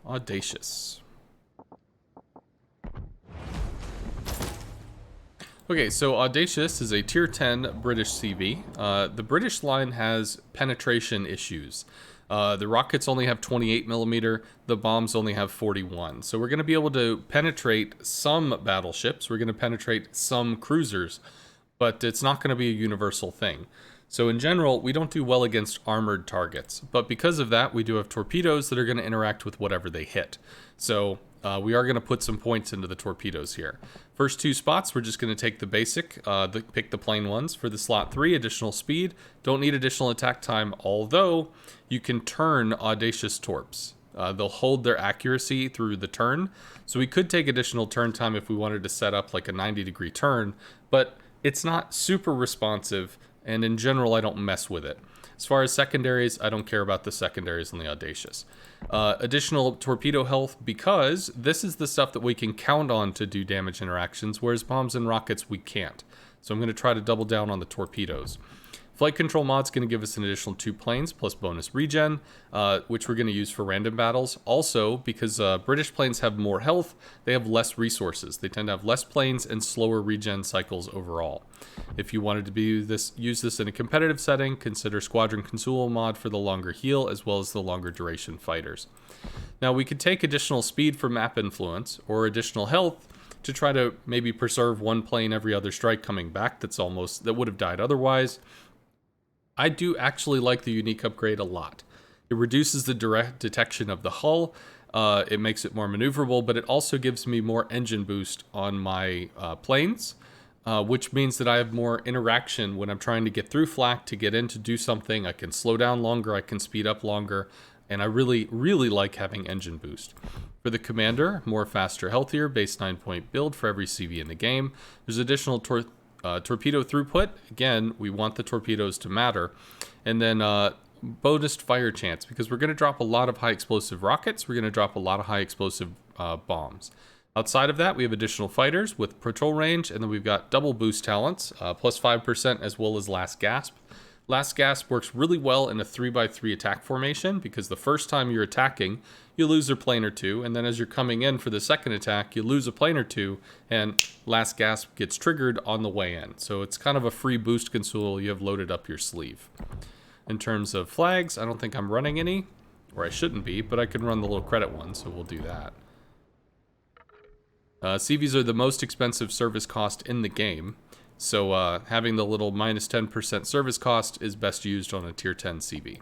Audacious. Okay, so Audacious is a tier 10 British CV. The British line has penetration issues. The rockets only have 28 millimeter, the bombs only have 41. So we're going to be able to penetrate some battleships, we're going to penetrate some cruisers, but it's not going to be a universal thing. So in general, we don't do well against armored targets, but because of that, we do have torpedoes that are going to interact with whatever they hit. So we are going to put some points into the torpedoes here. First two spots, we're just going to take the basic, pick the plain ones. For the slot 3, additional speed. Don't need additional attack time, although you can turn Audacious torps. They'll hold their accuracy through the turn, so we could take additional turn time if we wanted to set up like a 90-degree turn, but it's not super responsive, and in general, I don't mess with it. As far as secondaries, I don't care about the secondaries on the Audacious. Additional torpedo health, because this is the stuff that we can count on to do damage interactions, whereas bombs and rockets we can't. So I'm going to try to double down on the torpedoes. Flight control mod's going to give us an additional 2 planes plus bonus regen, which we're going to use for random battles. Also, because British planes have more health, they have less resources. They tend to have less planes and slower regen cycles overall. If you wanted to use this in a competitive setting, consider Squadron Consumable mod for the longer heal as well as the longer duration fighters. Now we could take additional speed for map influence or additional health to try to maybe preserve one plane every other strike coming back that would have died otherwise. I do actually like the unique upgrade a lot. It reduces the direct detection of the hull, it makes it more maneuverable, but it also gives me more engine boost on my planes, which means that I have more interaction when I'm trying to get through flak, to get in to do something. I can slow down longer, I can speed up longer, and I really, really like having engine boost. For the commander, more faster, healthier, base 9-point build for every CV in the game. There's additional torpedo throughput. Again, we want the torpedoes to matter. And then bonus fire chance, because we're going to drop a lot of high explosive rockets. We're going to drop a lot of high explosive bombs. Outside of that, we have additional fighters with patrol range, and then we've got double boost talents, plus 5% as well as last gasp. Last gasp works really well in a 3x3 attack formation, because the first time you're attacking, you lose a plane or two, and then as you're coming in for the second attack, you lose a plane or two, and last gasp gets triggered on the way in. So it's kind of a free boost console you have loaded up your sleeve. In terms of flags, I don't think I'm running any, or I shouldn't be, but I can run the little credit one, so we'll do that. CVs are the most expensive service cost in the game, so having the little minus 10% service cost is best used on a tier 10 CV.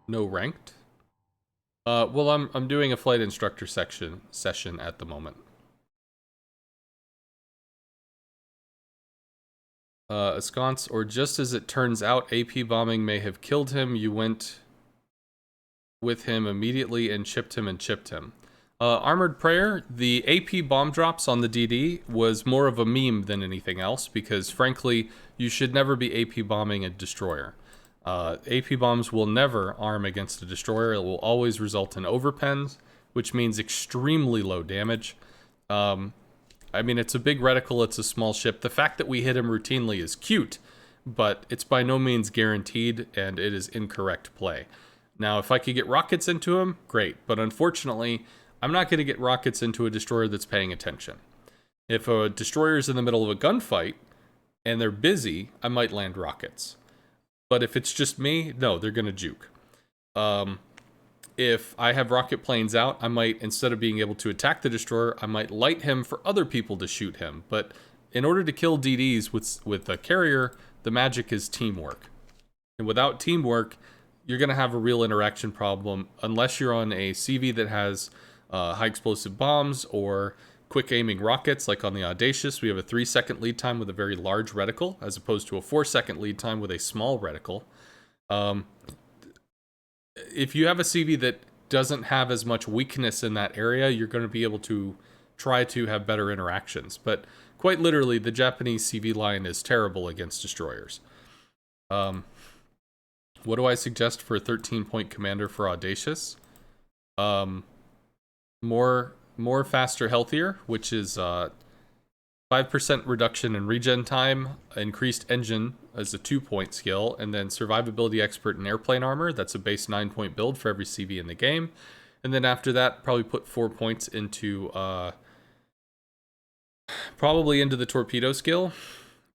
No ranked. Well, I'm doing a flight instructor session at the moment. Ensconce, or just as it turns out, AP bombing may have killed him. You went with him immediately and chipped him. Armored Prayer, the AP bomb drops on the DD was more of a meme than anything else, because frankly, you should never be AP bombing a destroyer. AP bombs will never arm against a destroyer. It will always result in overpens, which means extremely low damage. I mean, it's a big reticle, it's a small ship. The fact that we hit him routinely is cute, but it's by no means guaranteed, and it is incorrect play. Now, if I could get rockets into him, great, but unfortunately, I'm not going to get rockets into a destroyer that's paying attention. If a destroyer is in the middle of a gunfight, and they're busy, I might land rockets. But if it's just me, no, they're going to juke. If I have rocket planes out, I might, instead of being able to attack the destroyer, I might light him for other people to shoot him. But in order to kill DDs with a carrier, the magic is teamwork. And without teamwork, you're going to have a real interaction problem, unless you're on a CV that has high explosive bombs or quick aiming rockets, like on the Audacious. We have a 3-second lead time with a very large reticle, as opposed to a 4-second lead time with a small reticle. If you have a CV that doesn't have as much weakness in that area, you're going to be able to try to have better interactions. But quite literally, the Japanese CV line is terrible against destroyers. What do I suggest for a 13-point commander for Audacious? More faster, healthier, which is 5% reduction in regen time, increased engine as a 2-point skill, and then survivability expert and airplane armor. That's a base 9-point build for every CV in the game. And then after that, probably put 4 points into probably into the torpedo skill,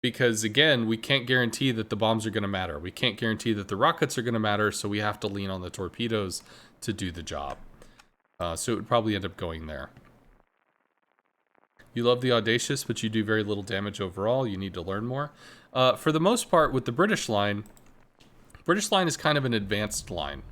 because again, we can't guarantee that the bombs are going to matter. We can't guarantee that the rockets are going to matter, so we have to lean on the torpedoes to do the job. So it would probably end up going there. You love the Audacious, but you do very little damage overall. You need to learn more. For the most part, with the British line is kind of an advanced line.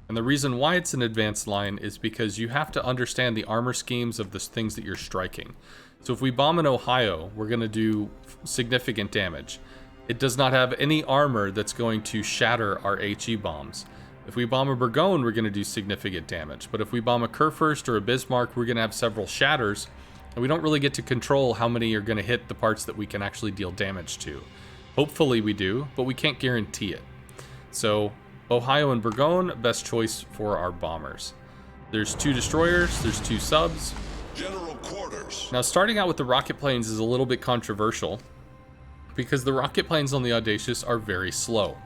And the reason why it's an advanced line is because you have to understand the armor schemes of the things that you're striking. So if we bomb in Ohio, we're going to do significant damage. It does not have any armor that's going to shatter our HE bombs. If we bomb a Burgoyne, we're going to do significant damage. But if we bomb a Kurfürst or a Bismarck, we're going to have several shatters. And we don't really get to control how many are going to hit the parts that we can actually deal damage to. Hopefully we do, but we can't guarantee it. So Ohio and Burgoyne, best choice for our bombers. There's 2 destroyers, there's 2 subs. General quarters. Now starting out with the rocket planes is a little bit controversial because the rocket planes on the Audacious are very slow.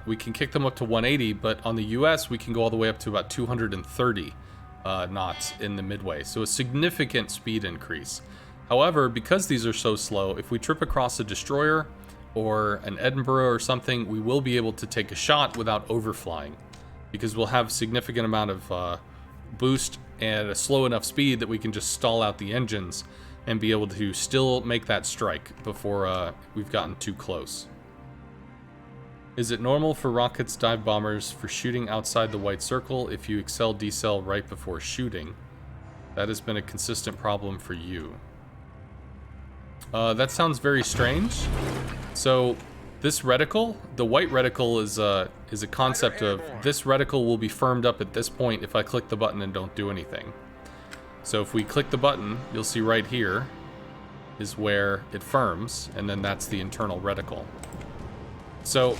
We can kick them up to 180, but on the US we can go all the way up to about 230 knots in the midway, so a significant speed increase. However, because these are so slow, if we trip across a destroyer or an Edinburgh or something, we will be able to take a shot without overflying, because we'll have significant amount of boost and a slow enough speed that we can just stall out the engines and be able to still make that strike before we've gotten too close. Is it normal for rockets, dive bombers, for shooting outside the white circle if you excel decel right before shooting? That has been a consistent problem for you. That sounds very strange. So this reticle, the white reticle is a concept of this reticle will be firmed up at this point if I click the button and don't do anything. So if we click the button, you'll see right here is where it firms, and then that's the internal reticle. So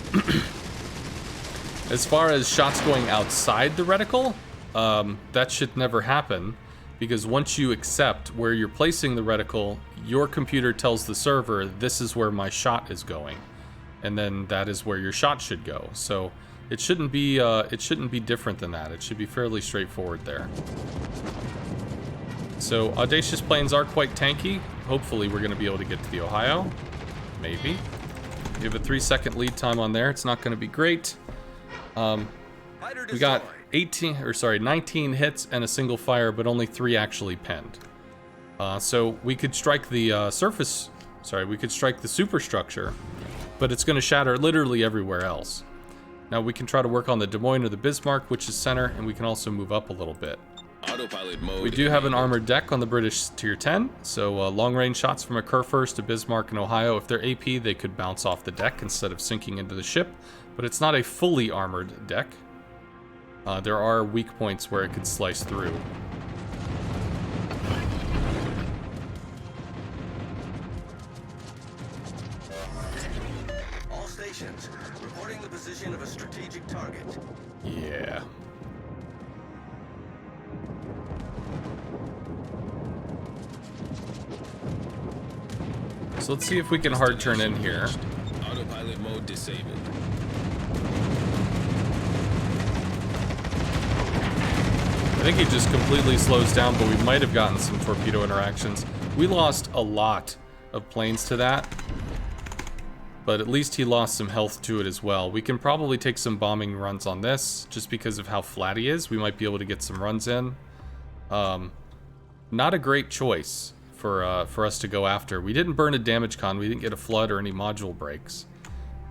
as far as shots going outside the reticle, that should never happen, because once you accept where you're placing the reticle, your computer tells the server, this is where my shot is going. And then that is where your shot should go. So it shouldn't be different than that. It should be fairly straightforward there. So Audacious planes are quite tanky. Hopefully we're going to be able to get to the Ohio. Maybe. We have a 3-second lead time on there. It's not going to be great. We got 19 hits and a single fire, but only 3 actually penned. So we could strike the we could strike the superstructure, but it's going to shatter literally everywhere else. Now we can try to work on the Des Moines or the Bismarck, which is center, and we can also move up a little bit. Autopilot mode. We do have an armored deck on the British Tier 10, so long-range shots from a Kurfürst, a Bismarck, and Ohio, if they're AP, they could bounce off the deck instead of sinking into the ship, but it's not a fully armored deck. There are weak points where it could slice through. All stations, reporting the position of a strategic target. Yeah. So let's see if we can hard turn in here. Autopilot mode disabled. I think he just completely slows down, but we might have gotten some torpedo interactions. We lost a lot of planes to that, but at least he lost some health to it as well. We can probably take some bombing runs on this, just because of how flat he is. We might be able to get some runs in. Not a great choice for us to go after. We didn't burn a damage con, we didn't get a flood or any module breaks,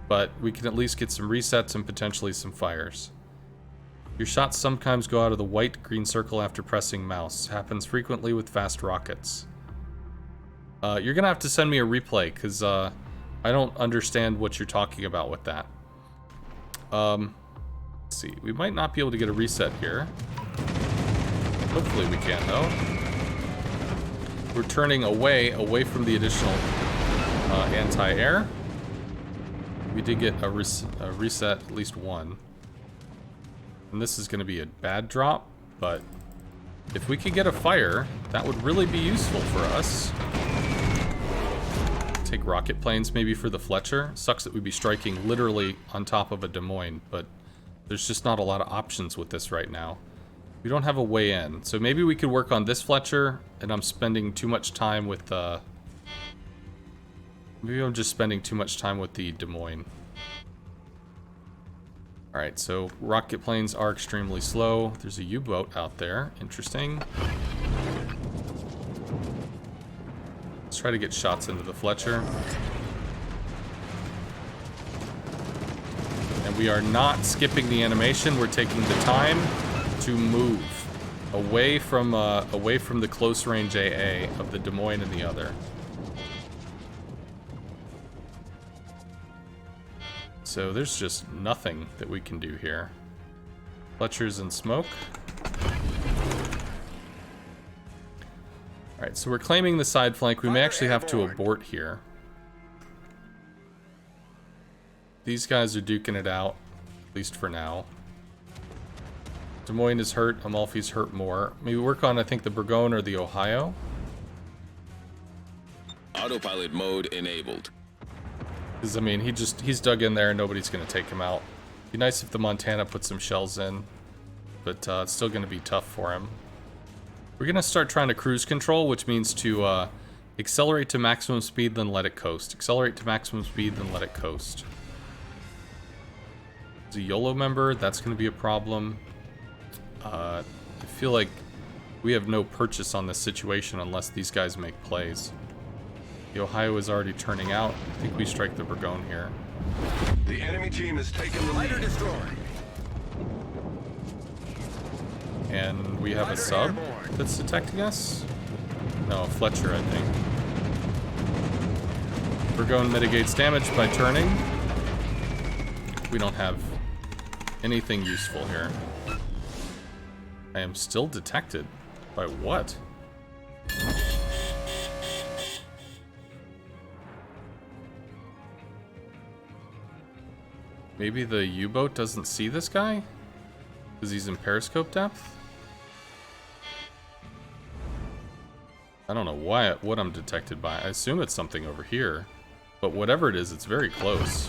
but we can at least get some resets and potentially some fires. Your shots sometimes go out of the white green circle after pressing mouse. Happens frequently with fast rockets. You're gonna have to send me a replay, because I don't understand what you're talking about with that. Let's see, we might not be able to get a reset here. Hopefully we can though. We're turning away from the additional anti-air. We did get a reset, at least one. And this is going to be a bad drop, but if we could get a fire, that would really be useful for us. take rocket planes maybe for the Fletcher. Sucks that we'd be striking literally on top of a Des Moines, but there's just not a lot of options with this right now. We don't have a way in, so maybe we could work on this Fletcher, and I'm spending too much time with maybe I'm just spending too much time with the Des Moines. Alright, so rocket planes are extremely slow. There's a U-boat out there. Interesting. Let's try to get shots into the Fletcher. And we are not skipping the animation. We're taking the time to move away from the close range AA of the Des Moines and the other. So there's just nothing that we can do here. Fletcher's in smoke. Alright, so we're claiming the side flank. We may actually have to abort here. These guys are duking it out, at least for now. Des Moines is hurt. Amalfi's hurt more. Maybe work on, I think, the Burgoyne or the Ohio. Autopilot mode enabled. Because, I mean, he's dug in there and nobody's going to take him out. Be nice if the Montana put some shells in. But it's still going to be tough for him. We're going to start trying to cruise control, which means to accelerate to maximum speed, then let it coast. Accelerate to maximum speed, then let it coast. As a YOLO member, that's going to be a problem. I feel like we have no purchase on this situation unless these guys make plays. The Ohio is already turning out. I think we strike the Burgoyne here. The enemy team has taken the lead. Destroy. And we have a sub that's detecting us? No, Fletcher, I think. Burgoyne mitigates damage by turning. We don't have anything useful here. I am still detected. By what? Maybe the U-boat doesn't see this guy? Because he's in periscope depth? I don't know what I'm detected by. I assume it's something over here. But whatever it is, it's very close.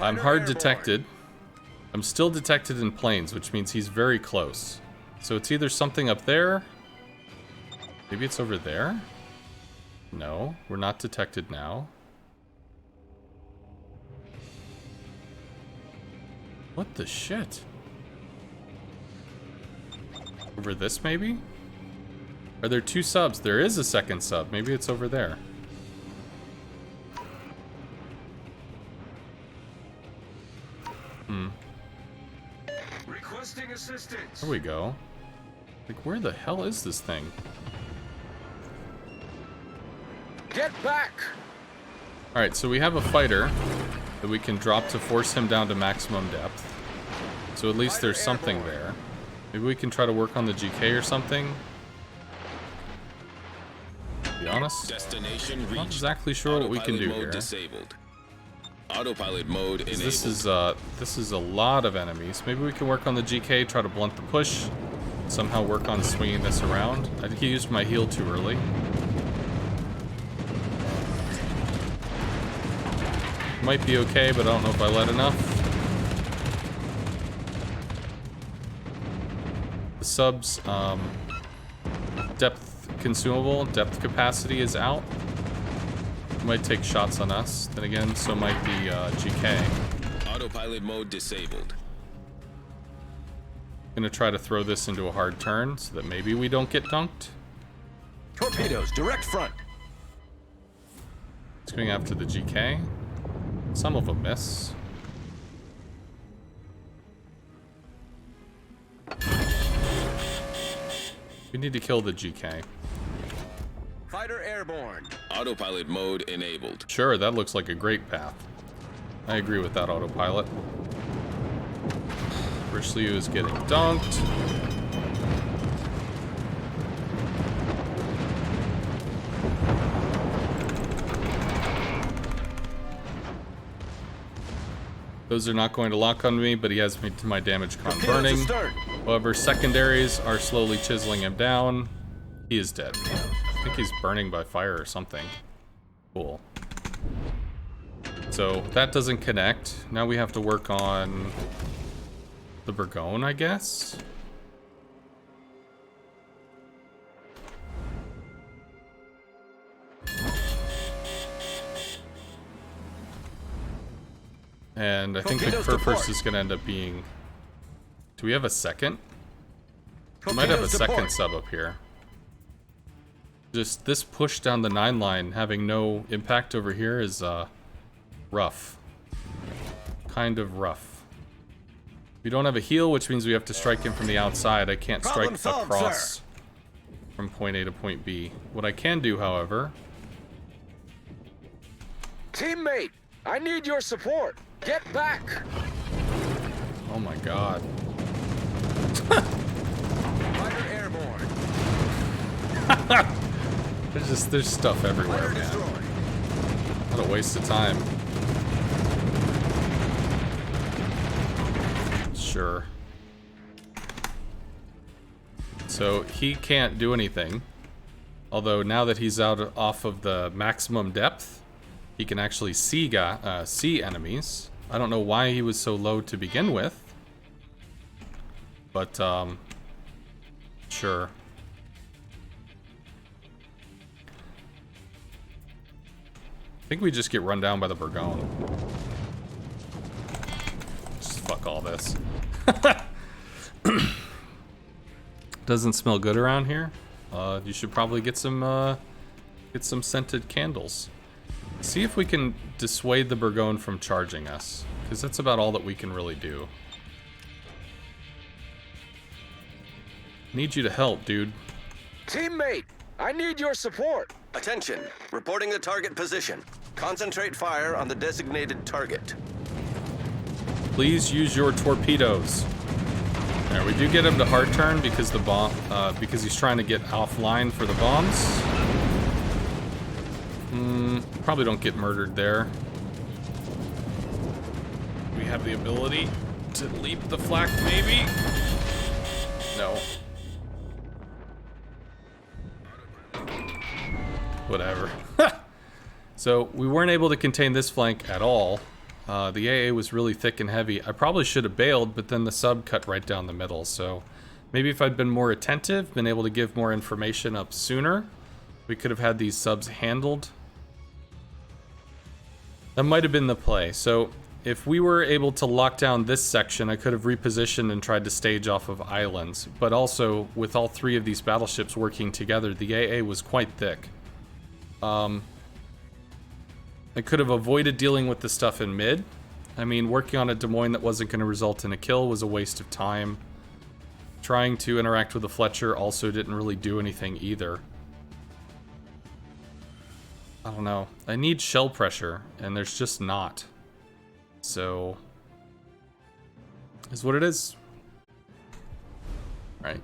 I'm hard detected. I'm still detected in planes, which means he's very close. So it's either something up there. Maybe it's over there? No, we're not detected now. What the shit? Over this, maybe? Are there two subs? There is a second sub. Maybe it's over there. Requesting assistance. There we go. Like, where the hell is this thing? Get back! Alright, so we have a fighter that we can drop to force him down to maximum depth. So at least there's something there. Maybe we can try to work on the GK or something. To be honest, Destination not reached. exactly sure what we can do Autopilot mode here. disabled. Autopilot mode enabled. This is a lot of enemies. Maybe we can work on the GK, try to blunt the push. Somehow work on swinging this around. I think he used my heal too early. Might be okay, but I don't know if I let enough. The subs, depth consumable, depth capacity is out. Might take shots on us. Then again, so might the GK. Autopilot mode disabled. Gonna try to throw this into a hard turn so that maybe we don't get dunked. Torpedoes, direct front. It's going after the GK. Some of them miss. We need to kill the GK. Fighter airborne. Autopilot mode enabled. Sure, that looks like a great path. I agree with that autopilot. Richelieu is getting dunked. Those are not going to lock on me, but he has me to my damage con burning. However, secondaries are slowly chiseling him down. He is dead. I think he's burning by fire or something. Cool. So that doesn't connect. Now we have to work on the Burgone, I guess. And I think the purpose is going to end up being... Do we have a second? We might have a second sub up here. Just this push down the 9 line having no impact over here is rough. Kind of rough. We don't have a heal, which means we have to strike him from the outside. I can't strike across from point A to point B. What I can do, however... Teammate, I need your support. Get back. Oh my god. Fighter airborne. There's stuff everywhere, man. What a waste of time. Sure. So he can't do anything. Although now that he's out off of the maximum depth, he can actually see enemies. I don't know why he was so low to begin with. But, sure. I think we just get run down by the Burgone. Just fuck all this. Doesn't smell good around here. You should probably get some scented candles. See if we can dissuade the Burgone from charging us, because that's about all that we can really do. Need you to help, dude. Teammate, I need your support. Attention. Reporting the target position. Concentrate fire on the designated target. Please use your torpedoes. There, we do get him to hard turn because the bomb, because he's trying to get offline for the bombs. Probably don't get murdered there. We have the ability to leap the flak, maybe? No. Whatever. So, we weren't able to contain this flank at all. The AA was really thick and heavy. I probably should have bailed, but then the sub cut right down the middle, so... Maybe if I'd been more attentive, been able to give more information up sooner, we could have had these subs handled. That might have been the play. So, if we were able to lock down this section, I could have repositioned and tried to stage off of islands. But also, with all 3 of these battleships working together, the AA was quite thick. I could have avoided dealing with the stuff in mid. I mean, working on a Des Moines that wasn't going to result in a kill was a waste of time. Trying to interact with the Fletcher also didn't really do anything either. I don't know. I need shell pressure, and there's just not. So, is what it is. Right.